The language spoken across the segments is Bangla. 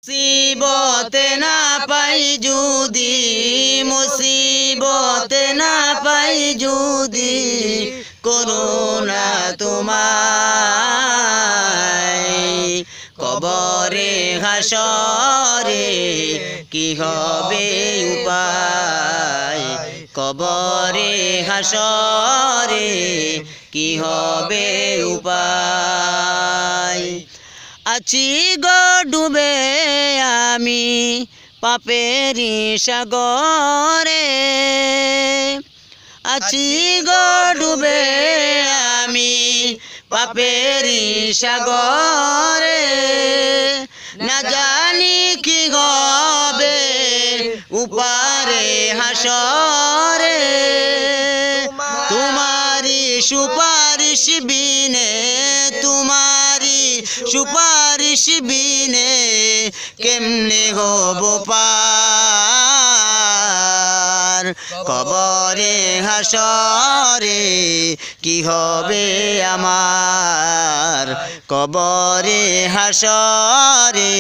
মুসিবত না পাই যদি মুসিবত না পাই যদি করুণা তোমায় কবরে হাসরে কি হবে উপায় কবরে হাসরে কি হবে উপায় আছি গো ডুবে আমি পাপেরি সাগরে আছি গো ডুবে আমি পাপেরি সাগরে না জানি কি হবে উপারে হাসরে তোমারি সুপারিশ বিনে তোমারি সুপারিশ বিনে কেমনে হব পার কবরে হাসরে কি হবে আমার কবরে হাসরে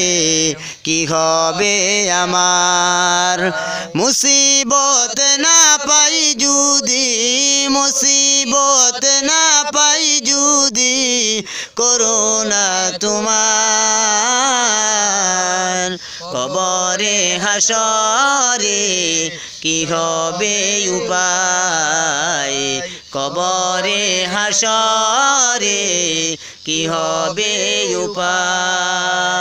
কি হবে আমার মুসিবত না পাই যদি মুসিবত না পাই যদি করুণা তোমার কবরে হাসরে কি হবে উপায় কবরে হাসরে কি হবে উপায়।